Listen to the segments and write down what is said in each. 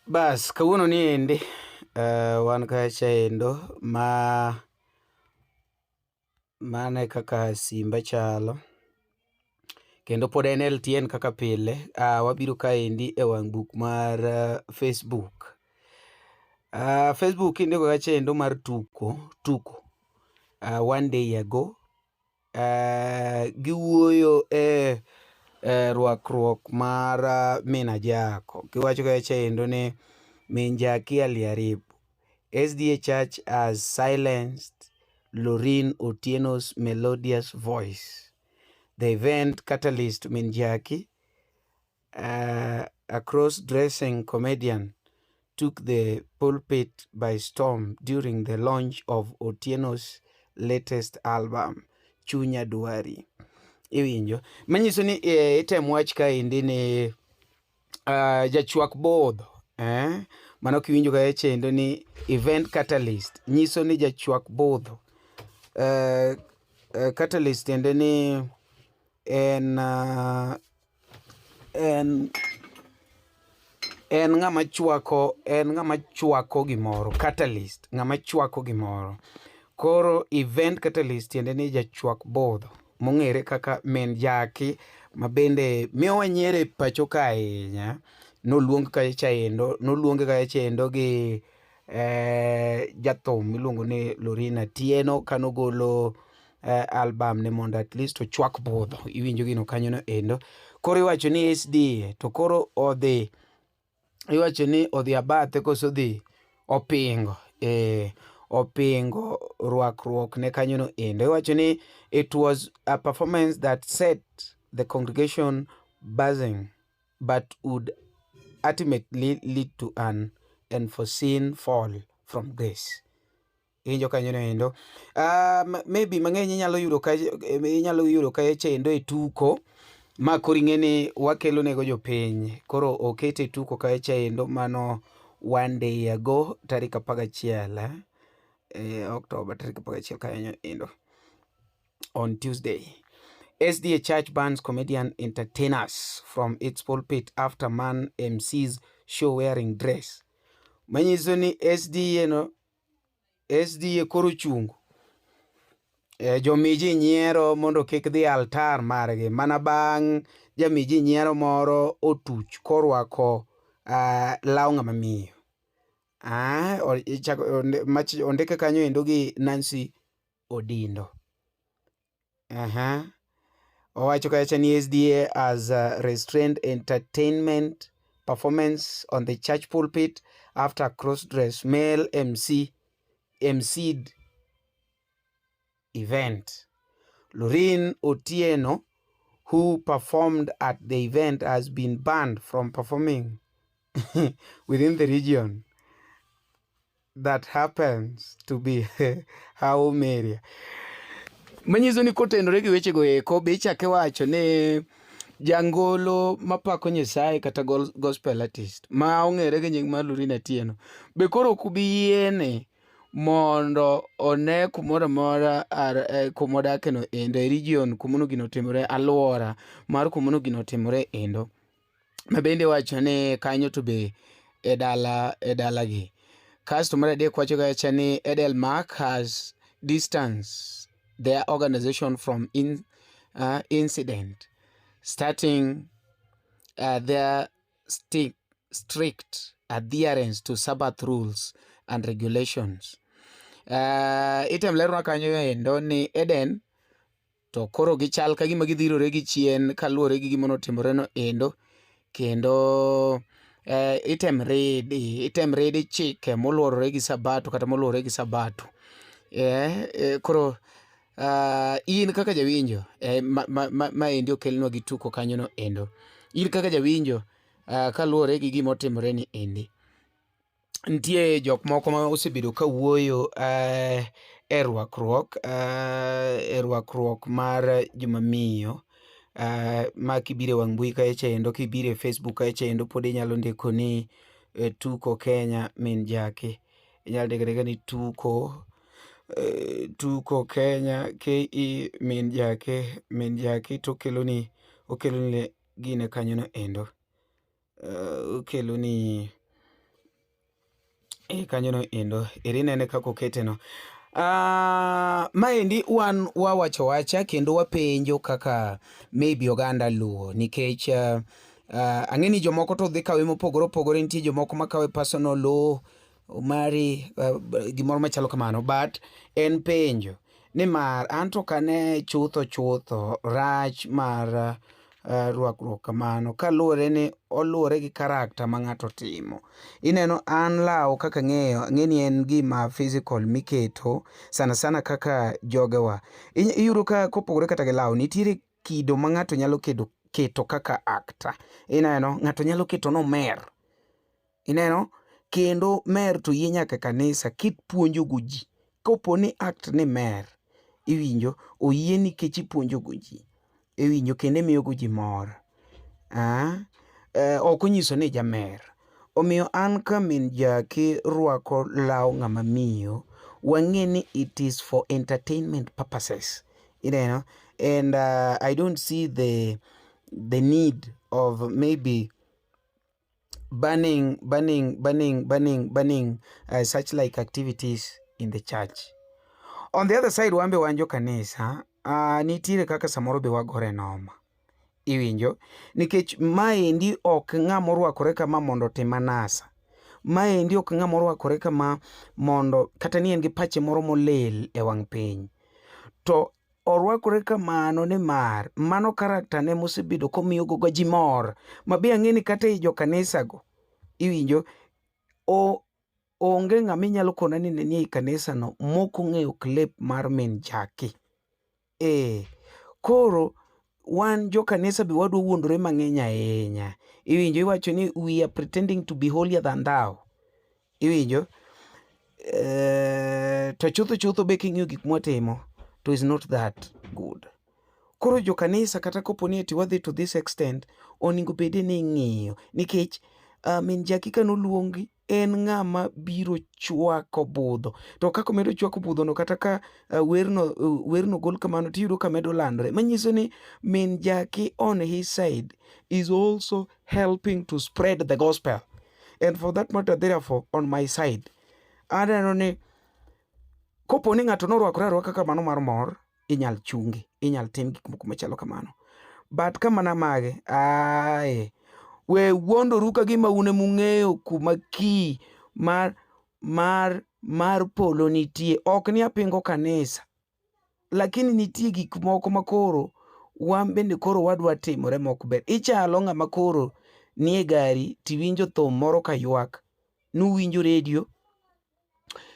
Bas kawuono ni endi wan kacha endo mane kaka simba chalo kendo pod en LTN kaka pile. Wabiro ka endi e wang' buk mar Facebook. Facebook indiko kacha endo mar tuko one day ago. Giwuoyo rwakruok mar min Jacky. Giwacho kacha endo ni min Jacky aliharibu. SDA Church has silenced Lorraine Otieno's melodious voice. The event catalyst min Jacky, a cross-dressing comedian, took the pulpit by storm during the launch of Otieno's latest album, Chunya Dwari. Iwinjo manyiso ni item wach ka indi ni jachuak bodho mano kiwinjo ka chendo ni event catalyst nyiso ni jachuak bodho. Catalyst ende ni en ng'ama chwako gimoro. Catalyst ng'ama chwako gimoro. Koro event catalyst ende ni jachuak bodho mong'ere kaka min Jacky, mabende miyo wanyere pacho ka ahinya. Noluonge kacha endo gi jathum miluongo ni Lorraine Atieno kanogolo album ne mondo at least ochwak bodho. Iwinjo gino kanyo no endo. Koro iwacho ni SDA to koro odhi, iwacho ni odhi abathe koso odhi opingo opingo rwakruok ne kanyo no endo. Iwacho ni it was a performance that set the congregation buzzing but would ultimately lead to an unforeseen fall from grace. Injo kanyo no endo. Maybe mang'eny inyalo yudo ka chendo e tuko ma koro ing'eni wakelo nego jopiny. Koro okete tuko ka chendo mano one day ago tarik 11 October tarik 11 kanyo endo on Tuesday. SDA Church bans comedian entertainers from its pulpit after man MCs show wearing dress. Manyiso ni SDA koro chungu. Jomiji nyiero mondo kik dhi altar margi mana bang' jamiji nyiero moro otuch korwako law ng'ama miyo. Ondike kanyo endo gi Nancy Odindo. Owacho kacha ni SDA as restrained entertainment performance on the church pulpit after cross-dress male MC'd event. Lorraine Otieno, who performed at the event, has been banned from performing within the region that happens to be home area. Manyiso ni kotenore gi weche go eko be ichake wacho ni jangolo mapako Nyasaye kata gospel artist ma ong'ere gi nying mar Lorraine Atieno be koro kubi yiene mondo one kumoro amora kumodake no endo e region kumuno gino timore, alwora mar kumuno gino timore endo. Mabende wacho ni kanyo to be e dala gi. Kasto mar adek wacho kacha ni Edelmark has distanced their organization from incident, starting their strict adherence to Sabbath rules and regulations. Item lerona kanyo endo ni Eden to koro gichal ka gima gidhirore gi chien kaluwore gi gimono timore no endo, kendo item redi chike moluorore gi Sabato kata moluorore gi Sabato. Koro in kaka jawinjo ma endi okelnwa gi tuko kanyono endo. In kaka jawinjo kaluwore gi gima otimore ni endi, nitie jok moko ma osebedo ka wuoyo e rwakruok mar jumamiyo ma kibire wang' mbui kae chendo, kibire Facebook kae chendo, pod inyalo ndiko ni tuko Kenya min Jacky. Inyalo ndiko ni tuko Kenya KE min Jacky to okeloni gine kanyono endo. Okeloni kanyono endo. Eri nene kako oketeno. Maendi wan wawacho wacha kendo wapenjo kaka maybe oganda luo, nikech ang'eni jomoko to dhi kawe mopogore opogore. Nitie jomoko makawe personal law mari gimoro machalo kamano, but en penjo nimar an to kane chutho rach mar rwakruok kamano kaluwore ni oluwore gi karakta ma ng'ato timo. Ineno an law kaka ang'eni en gima physical miketo sana sana kaka jogewa. Iyudo ka kopogore kata gi law, nitiere kido ma ng'ato nyalo keto kaka actor. Ineno ng'ato nyalo keto nomer, ineno kendo mer to yie nyaka kanisa kipuonjo go ji. Kopo ni act ni mer, iwinjo oyie nikech ipuonjo go ji, iwinjo kendo imiyo go ji mor. Ok onyiso ni jamer. Omiyo an ka min Jacky rwako law ng'ama miyo, wang'e ni it is for entertainment purposes, ineno, and I don't see the need of maybe banning such like activities in the church. On the other side, wambe wanjo kanisa, nitiere kaka samoro be wagore noma, iwinjo, nikech maendi ok ng'ama orwakore kama mondo tim anasa. Maendi ok ng'ama orwakore kama mondo kata ni en gi pache moro molil e wang' piny, to orwakore kamano nimar mano karakta ne mosebedo komiyo gogo ji mor. Mabe ang'eni kata i jo kanisa go, iwinjo, onge ng'ama inyalo kona ni ne nie i kanisa no mok ong'eyo clip mar min Jacky. Koro wan jo kanisa be wadwa wuondore mang'eny ahinya, iwinjo, iwacho ni we are pretending to be holier than thou, iwinjo. To chutho be king'iyo gik mwatimo to is not that good. Koro jo kanisa kata kopo ni eti wadhi to this extent, onego bede ni ing'iyo, nikech min Jacky kanoluongi en ng'ama biro chwako budho, to kako medo chwako budho no, kata ka werno gol kamano, tiyudo ka medo landore, manyiso ni min Jacky on his side is also helping to spread the gospel. And for that matter, therefore, on my side, aneno ni kopo ni ng'ato norwakore arwaka kamano mar mor, inyal chungi, inyal tim gik moko machalo kamano. But kamana mage, we wuondoru ka gima une mung'eyo kuma ki mar polo nitie. Ok ni apingo kanisa, lakini nitie gik moko makoro wan bende koro wadwa timore mok ber. Ichalo ng'ama koro nie gari tiwinjo thum moro ka ywak, nuwinjo redio,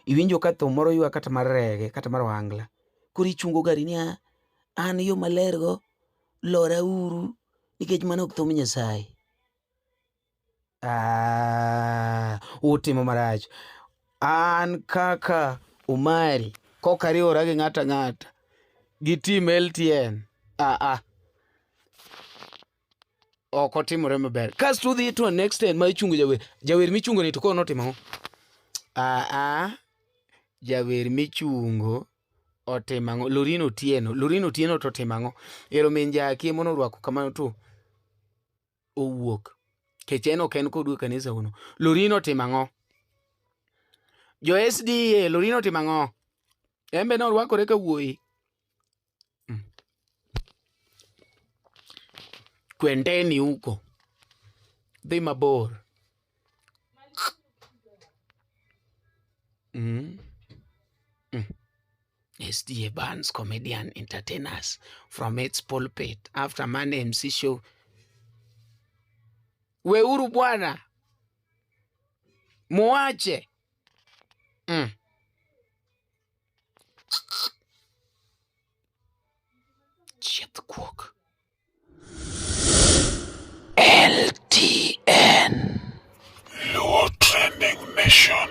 iwinjo ka thum moro ywak kata mar rege kata mar ohangla, koro ichungo gari ni an yo maler go, lora uru nikech mano ok thum Nyasaye. Utimo marach. An kaka Umari kok ariwora gi ng'ata ng'ata gi team LTN, ok otimore maber. Kasto udhi to next time ma ichungo jawer michungo ni to kono otimo jawer michungo otimo ang'o? Lorino Otieno to otimo ang'o? Ero min Jacky mono orwako kamano to owuok, kech en ok en kodwa kanisa uno. Lorino otimo ang'o? Jo SDA Lorino otimo ang'o? Embe ne orwakore ka wuoyi. Kwendeni huko, dhi mabor. SDA bans comedian entertainers from its pulpit after Monday MC show. Weuru bwana, muache. Rwakruok. LTN. Luo Trending Nation.